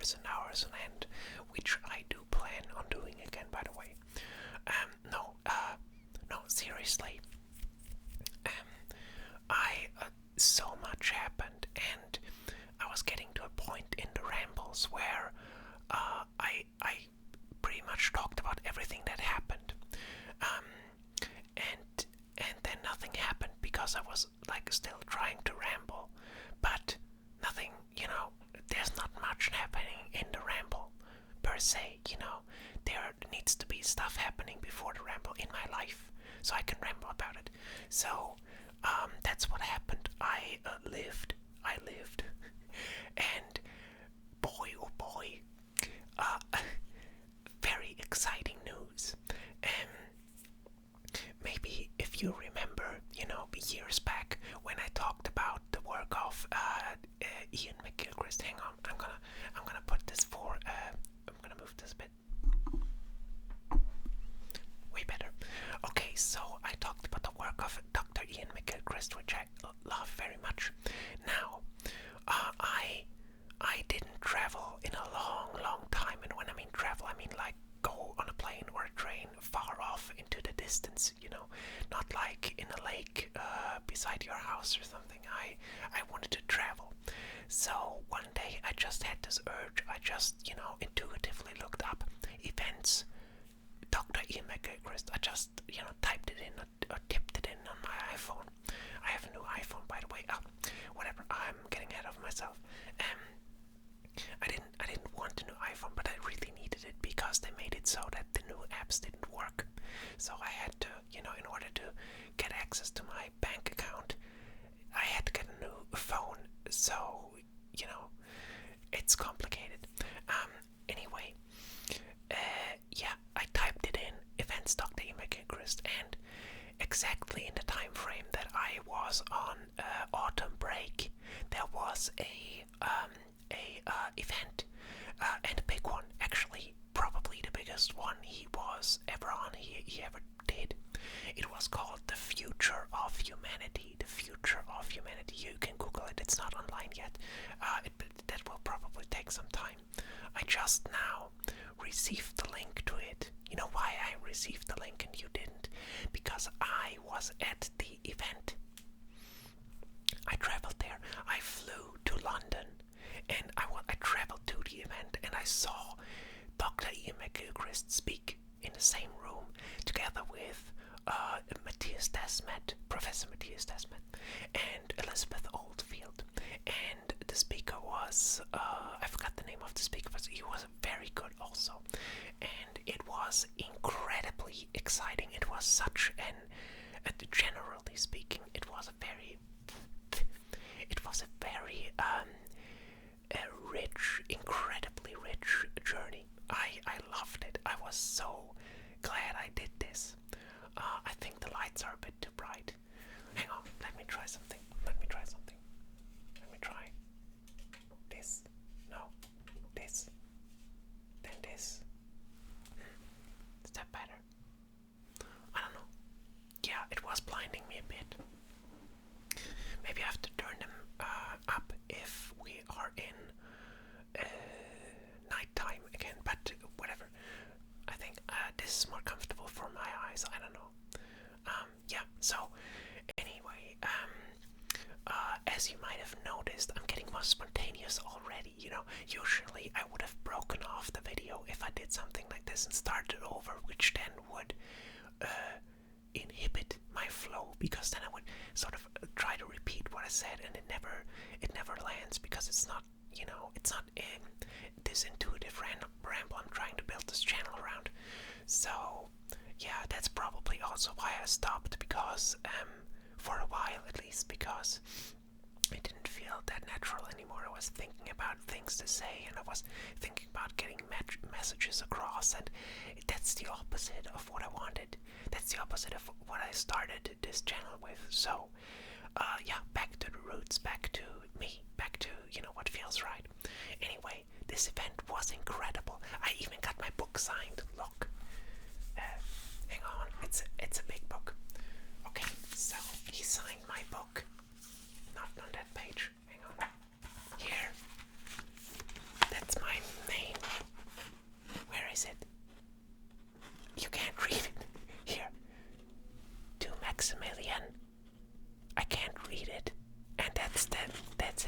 hours and hours on end, which I do plan on doing again, by the way. No, seriously. So much happened, and I was getting to a point in the rambles where I pretty much talked about everything that happened, and then nothing happened because I was like still trying to ramble, but nothing. There's not much happening in the ramble per se. There needs to be stuff happening before the ramble in my life, so I can ramble about it. So that's what happened. I lived, and boy, oh boy, very exciting news. Maybe if you remember, years back when I talked about the work of Iain McGilchrist. Hang on, I'm gonna put this I'm gonna move this a bit. Way better. Okay, so I talked about the work of Dr. Iain McGilchrist, which I love very much. Now, I didn't travel in a long time, and when I mean travel, I mean like go on a plane or a train far off into the distance, not like in a lake beside your house or something. I wanted to travel. So one day I just had this urge. I just, intuitively looked up events Dr. Iain McGilchrist. I just, typed it in or tipped it in on my iPhone. I have a new iPhone, by the way. Whatever. I'm getting ahead of myself. I didn't want a new iPhone, but I really needed it because they made it so that the new apps didn't work. So I had to, in order to get access to my bank account, I had to get a new phone. So, it's complicated. Anyway, I typed it in, events Dr. Iain McGilchrist, and exactly in the time frame that I was on autumn break, there was a event, and a big one, actually, probably the biggest one he was ever on, he ever did. It was called The Future of Humanity. The Future of Humanity. You can Google it. It's not online yet. That will probably take some time. I just now received the link to it. You know why I received the link and you didn't? Because I was at the event. I traveled there. I flew to London, and I traveled to the event, and I saw Dr. Iain McGilchrist speak in the same room together with Mathias Desmet, Professor Mathias Desmet, and Elizabeth Oldfield. And the speaker was, I forgot the name of the speaker, but he was very good also. And it was incredibly exciting. It was such generally speaking, it was a very rich, incredibly rich journey. I loved it. I was so glad I did this. I think the lights are a bit too bright. Hang on, let me try something. Let me try this. No, this. Then this. Is that better? I don't know. Yeah, it was blinding me a bit. Maybe I have to turn them up if we are in nighttime again, but whatever. I think this is more comfortable for my eyes. I don't know. So anyway, as you might have noticed, I'm getting more spontaneous already. Usually I would have broken off the video if I did something like this and started over, which then would inhibit my flow, because then I would sort of try to repeat what I said, and it never lands, because it's not, it's not this intuitive ramble I'm trying to build this channel around. So yeah, that's probably also why I stopped, because for a while at least, because it didn't feel that natural anymore. I was thinking about things to say, and I was thinking about getting messages across, and that's the opposite of what I wanted. That's the opposite of what I started this channel with. So back to the roots, back to me, back to what feels right. Anyway, this event was incredible. I even got my book signed. Look, hang on, it's a big book. Okay, so he signed my book. Not on that page. Hang on. Here. That's my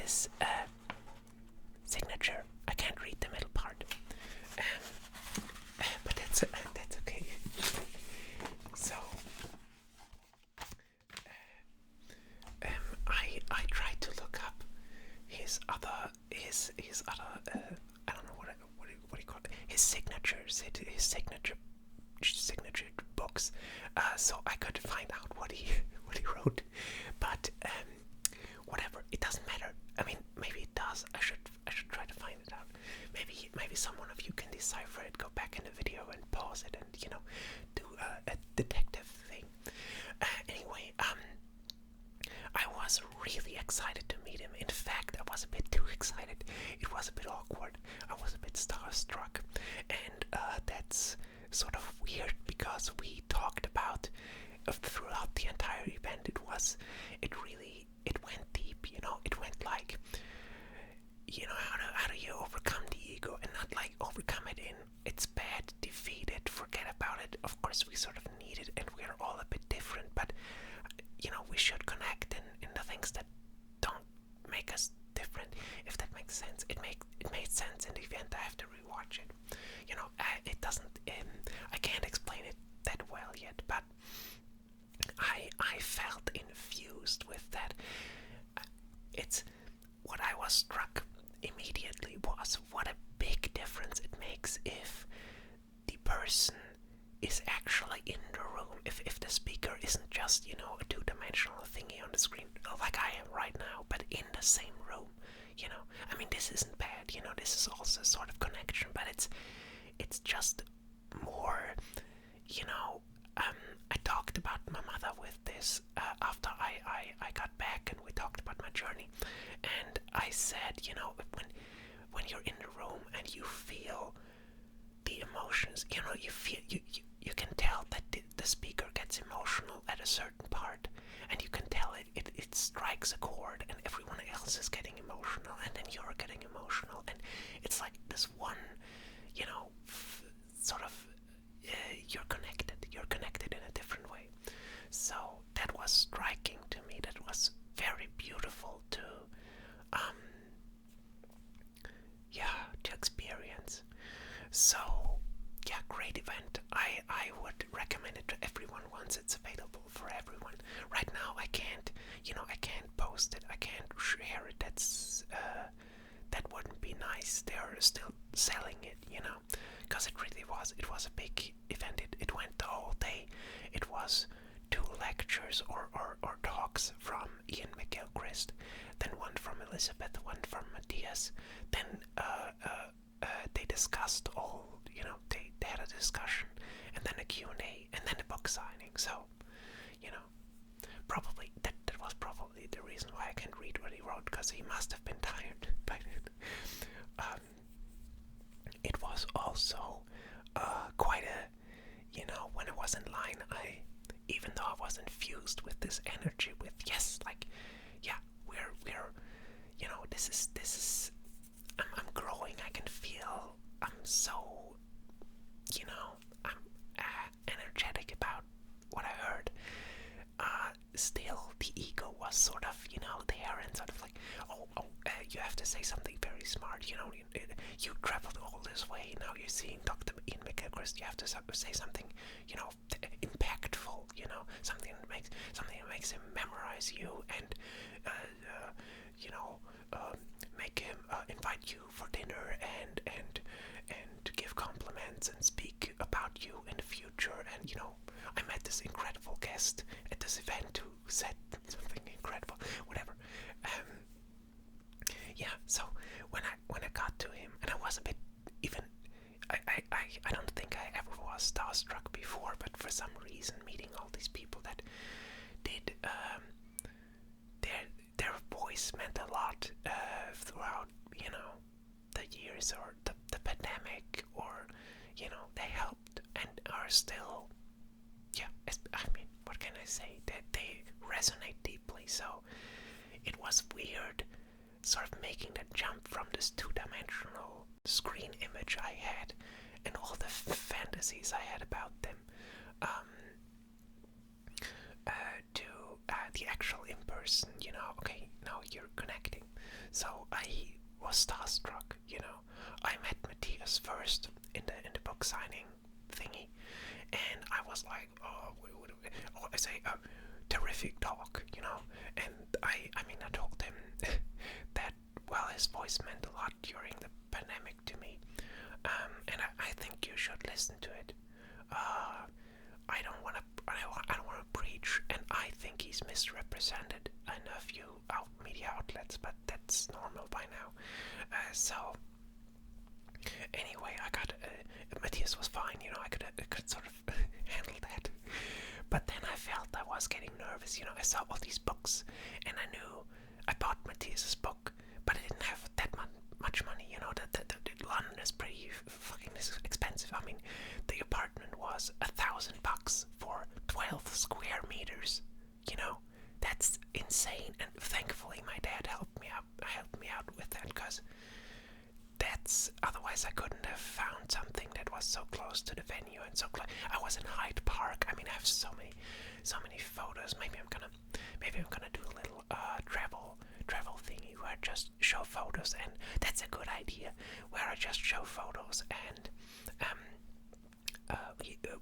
his signature. I can't read the middle part, but that's okay. So I tried to look up his other I don't know what do you call it, his signatures, his signature books, so I could find out what he wrote. But whatever, it doesn't matter. I mean, maybe it does. I should try to find it out. Maybe someone of you can decipher it. Go back in the video and pause it, and do a detective thing. Anyway, I was really excited to meet him. In fact, I was a bit too excited. It was a bit awkward. I was a bit starstruck, and that's sort of weird because we talked about throughout the entire event. It went deep. It went like, how do you overcome the ego, and not like overcome it in it's bad, defeat it, forget about it. Of course, we sort of need it, and we're all a bit different, but we should connect in the things that don't make us different, if that makes sense. It made sense in the event. I have to rewatch it. It doesn't. I can't explain it that well yet, but I felt infused with that. It's what I was struck immediately was what a big difference it makes if the person is actually in the room, if the speaker isn't just a two-dimensional thingy on the screen like I am right now, but in the same room. I mean, this isn't bad. This is also a sort of connection, but it's just more. I talked about my mother with this after I got back, and we talked about my journey, and I said, when you're in the room and you feel the emotions, you can tell that the speaker gets emotional at a certain part, and you can tell it strikes a chord, and everyone else is getting emotional, and then you're getting emotional, and it's like this one, sort of, you're connected in a different way. So that was striking to me. That was very beautiful to experience. So yeah, great event. I would recommend it to everyone once it's available for everyone. Right now I can't post it. I can't share it. That wouldn't be nice. They're still selling it, because it was a big event. It went the whole day. It was 2 lectures or talks from Iain McGilchrist, then one from Elizabeth, one from Mathias. Then they discussed all, they had a discussion, and then a Q&A, and then a book signing. So, probably that was probably the reason why I can't read what he wrote, because he must have been tired by then. It was also quite a, when I was in line, even though I was infused with this energy, with yes, like, yeah, we're this is I'm growing. I can feel I'm so, I'm energetic about what I heard. Still, the ego was sort of, there, and sort of like, you have to say something very smart. You traveled all this way. Now you're seeing Dr. Iain McGilchrist. You have to say something, impactful. Something that makes him memorize you, and make him invite you for dinner, and give compliments and speak about you in the future. And I met this incredible guest at this event who said something incredible. Whatever. So when I got to him, and I was a bit even. I don't think I ever was starstruck before, but for some reason, meeting all these people that did their voice meant a lot throughout the years, or the pandemic, or they helped and are still, I mean, what can I say, that they resonate deeply. So it was weird sort of making that jump from this two-dimensional screen image I had and all the fantasies I had about them to the actual in-person, okay, now you're connecting. So say, terrific talk, and I told him that, well, his voice meant a lot during the pandemic to me, and I think you should listen to it. I don't want to preach, and I think he's misrepresented in a few media outlets, but that's normal by now. So anyway, I got Mathias was fine, I could sort of handle that. But then I felt I was getting nervous, I saw all these books, and I knew I bought Mathias's book, but I didn't have that much money, London is pretty fucking expensive. I mean, the apartment was $1,000 for 12 square meters, that's insane, and thankfully my dad helped me out with that, because otherwise I couldn't have found something that was so close to the venue and so close. I was in Hyde Park. I mean, I have so many photos. Maybe I'm gonna do a little travel thingy where I just show photos, and that's a good idea. Where I just show photos and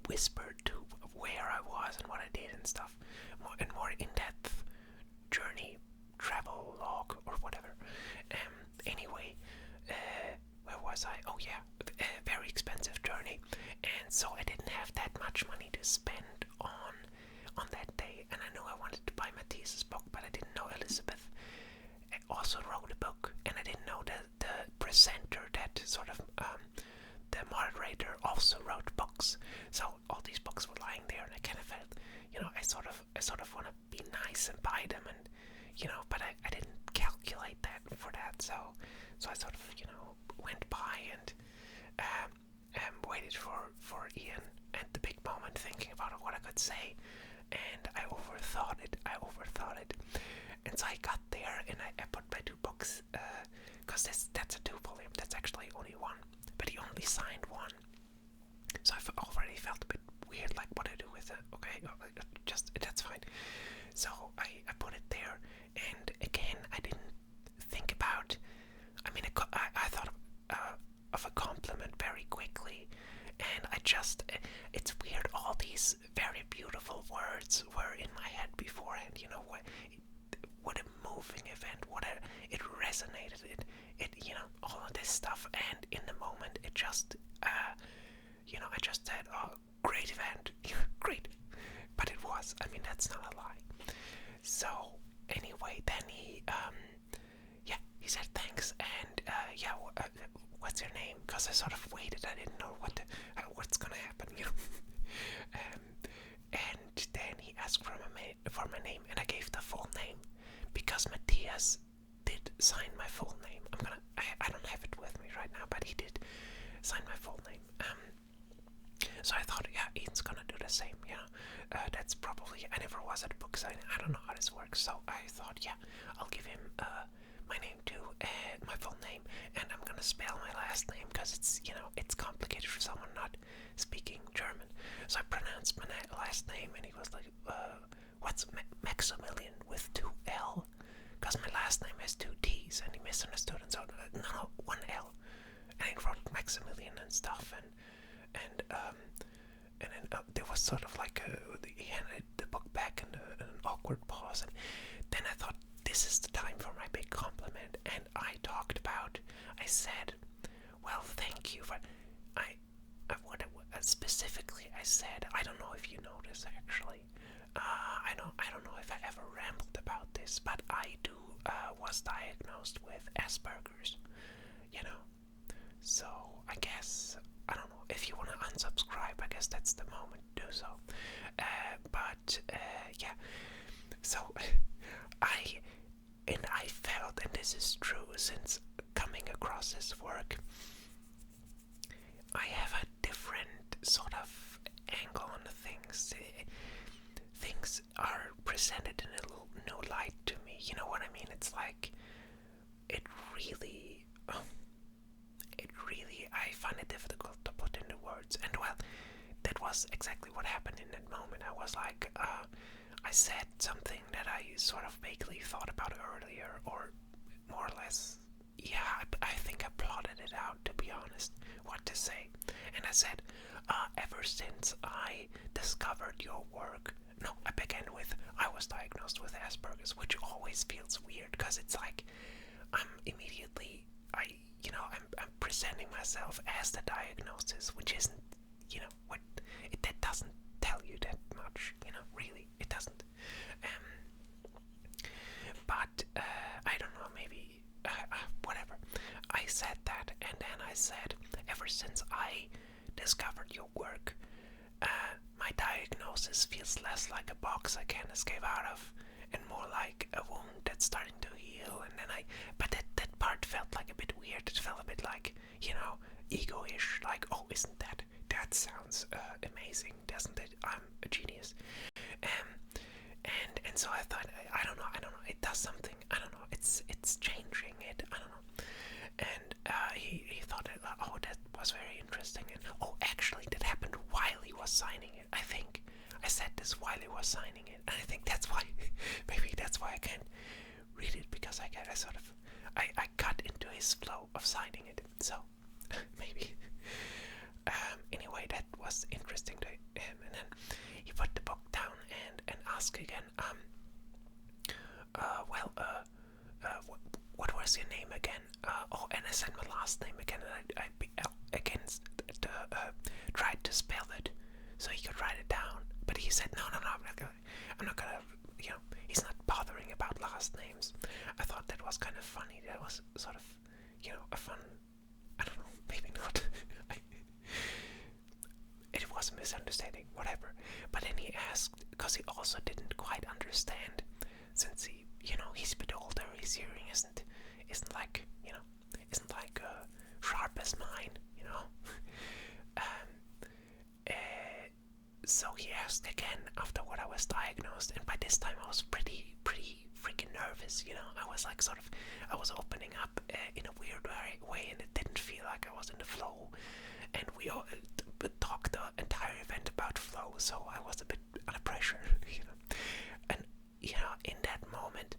whisper to where I was and what I did and stuff, more in-depth journey travel log or whatever. Anyway, where was I? Oh yeah, very expensive journey, and so I didn't have that much money to spend on that day, and I knew I wanted to buy Mathias's book, but I didn't know Elizabeth also wrote a book, and I didn't know the presenter, that sort of the moderator, also wrote books. So all these books were lying there, and I kind of felt, I sort of want to be nice and buy them, and but I didn't calculate that for that, so I sort of went by and waited for Iain at the big moment, thinking about what I could say, and I overthought it, and so I got there, and I put my two books, because that's a two volume, that's actually only one, but he only signed one, so I already felt a bit weird, like, what I do with it. Okay, that's fine. So I put it there, and again, I didn't think about, I thought of a compliment very quickly, and it's weird, all these very beautiful words were in my head beforehand, what a moving event, it resonated, it all of this stuff, and in the moment, it just, I just said, oh, great event, great, but it was, that's not a lie. So, anyway, then he said thanks, and, what's your name? Because I sort of waited, I didn't know what's gonna happen, and then he asked for my name, and I gave the full name, because Mathias did sign my full name. I don't have it with me right now, but he did sign my full name. So I thought, Ian's gonna do the same, that's probably, I never was at a book signing, I don't know how this works, so I thought, I'll give him, my name too, my full name, and I'm gonna spell my last name, because it's complicated for someone not speaking German, so I pronounced my last name, and he was like, what's Maximilian with 2 L, because my last name has 2 T's, and he misunderstood, and so, no, 1 L, and he wrote Maximilian and stuff, and then there was sort of like he handed the book back and an awkward pause, and then I thought, this is the time for my big compliment, and I said, well, thank you for, specifically I said, I don't know if you know this actually, I don't know if I ever rambled about this, but I was diagnosed with Asperger's, so I guess, I don't know, if you want to unsubscribe, I guess that's the moment to do so, so I felt, and this is true since coming across this work, I have a different sort of angle on things. Things are presented in a little new light to me, you know what I mean? It's like, I find it difficult to put into words, and well, that was exactly what happened in that moment. I was like, I said something that I sort of vaguely thought about earlier, or more or less, I think I plotted it out, to be honest, what to say, and I said, ever since I discovered your work, no, I beg said, ever since I discovered your work, my diagnosis feels less like a box I can't escape out of, and more like a wound that's starting to heal. And then but that part felt like a bit weird. It felt a bit like, ego-ish, like, oh, that sounds amazing, doesn't it? I'm a genius. And so I thought, I don't know, it does something, I don't know, it's changing it, I don't know. And he thought, oh, that was very interesting. And actually, that happened while he was signing it. I think I said this while he was signing it, and I think that's why, maybe that's why I can't read it, because I cut into his flow of signing it. So maybe. Anyway, that was interesting to him, and then he put the book down and asked again, what was your name again? And I said my last name again, and I tried to spell it so he could write it down, but he said, no, I'm not gonna, he's not bothering about last names. I thought that was kind of funny. That was sort of, a fun, I don't know, maybe not. It was a misunderstanding, whatever. But then he asked, because he also didn't quite understand, since he's a bit older, his hearing isn't like, sharp as mine, So he asked again after what I was diagnosed, and by this time I was pretty freaking nervous, I was like I was opening up in a weird way, and it didn't feel like I was in the flow, and we all talked the entire event about flow, so I was a bit under pressure, and in that moment,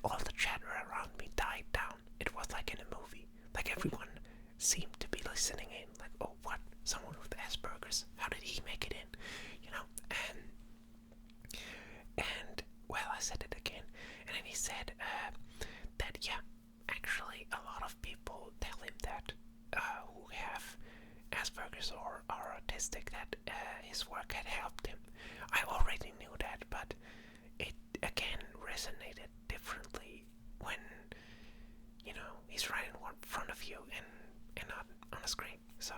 all the chatter around me died down. It was like in a movie, like everyone seemed to be listening in, like, oh, what, someone with Asperger's, how did he make it in, and well, I said it again, and then he said that, yeah, actually a lot of people tell him that who have Asperger's or are autistic, that his work had helped him. I already knew that, but it again resonated differently when he's right in front of you and not on a screen. So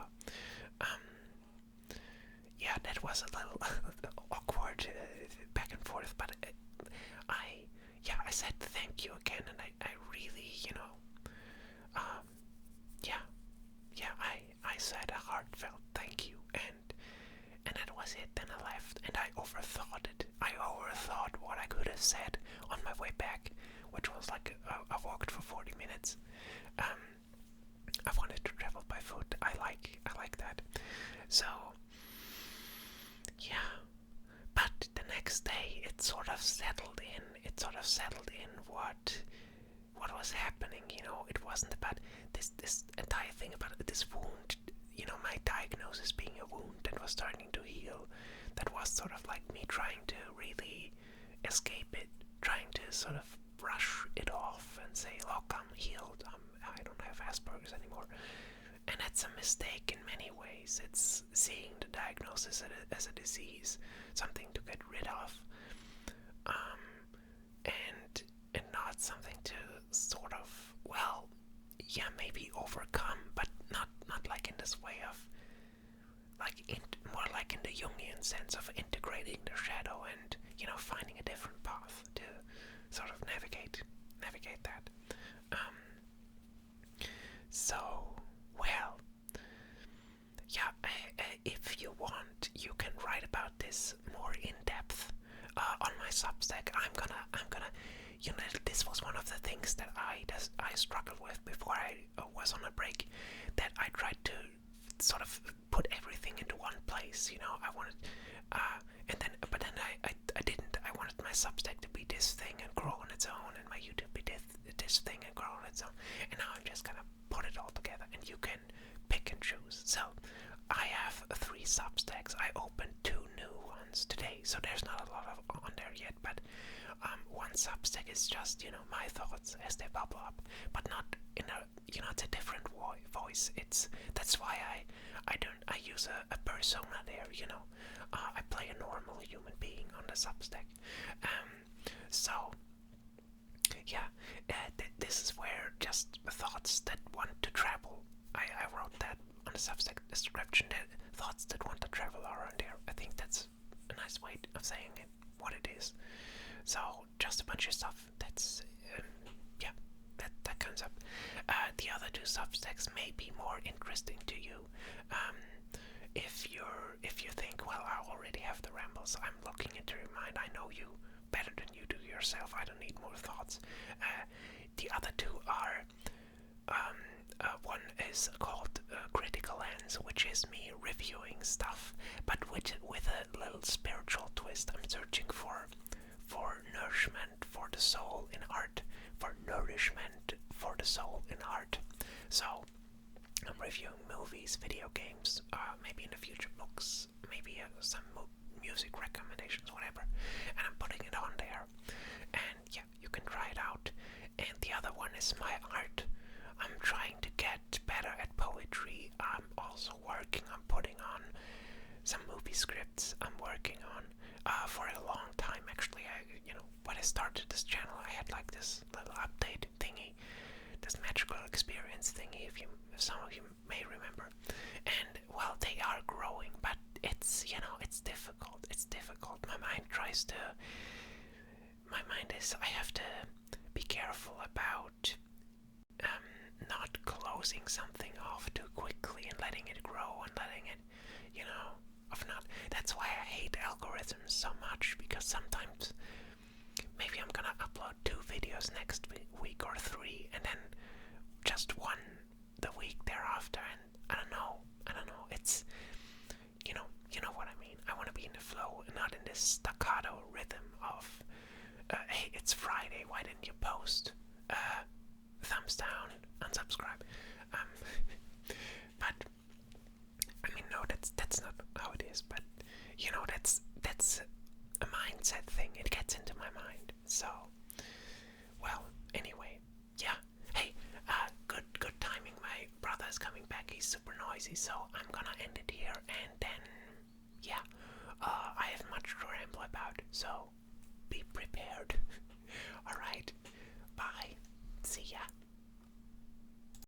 yeah, that was a little awkward back and forth, but I said thank you again, and I really, I said a heartfelt thank you, and that was it. Then I left, and I overthought it. I overthought what I could have said on my way back, which was like I walked for 40 minutes. I wanted to travel by foot. I like that. So yeah, but the next day it sort of settled in. What was happening. It wasn't about this entire thing about this wound. My diagnosis being a wound that was starting to heal. That was sort of like me trying to really escape it, trying to sort of brush it off and say, look, I'm healed. I don't have Asperger's anymore. And that's a mistake in many ways. It's seeing the diagnosis as a disease, something to get rid of, and not something to sort of, well, yeah, maybe overcome, but not like in this way of, like, more like in the Jungian sense of integrating the shadow and, finding a different path to sort of navigate that. So, well, yeah, if you want, you can write about this more in depth on my Substack. I'm gonna, this was one of the things that I struggled with before I was on a break, that I tried to sort of put everything into one place. I wanted, but then I didn't. I wanted my Substack to be this thing and grow on its own, and my YouTube be this thing and grow on its own. And now I'm just gonna put it all together, and you can pick and choose. So I have 3 Substacks. I opened 2 new ones today, so there's not a lot on there yet, but one Substack is just, my thoughts as they bubble up, but not in a, it's a different voice. That's why I use a persona there, I play a normal human being on the Substack. So yeah, this is where just thoughts that want to travel. I description that thoughts that want to travel are on there. I think that's a nice way of saying it, what it is. So just a bunch of stuff that's yeah, that comes up. The other two substacks may be more interesting to you. If you think, well, I already have the rambles, I'm looking into your mind, I know you better than you do yourself, I don't need more thoughts. The other two are, one is called Critical Lens, which is me reviewing stuff, but with a little spiritual twist. I'm searching for nourishment for the soul in art, for nourishment for the soul in art. So I'm reviewing movies, video games, maybe in the future books, maybe some music recommendations, whatever, and I'm putting it on there. And yeah, you can try it out. And the other one is my art. I'm trying to get better at poetry. I'm also working on putting on some movie scripts. I'm working on for a long time. Actually, when I started this channel, I had like this little update thingy, this magical experience thingy. If some of you may remember, and well, they are growing, but it's it's difficult. It's difficult. My mind is. I have to be careful about not closing something off too quickly and letting it grow and letting it, of not. That's why I hate algorithms so much, because sometimes maybe I'm gonna upload 2 videos next week or 3, and then just one the week thereafter, and I don't know. It's, you know what I mean. I want to be in the flow and not in this staccato rhythm of, hey, it's Friday, why didn't you post? Thumbs down, unsubscribe.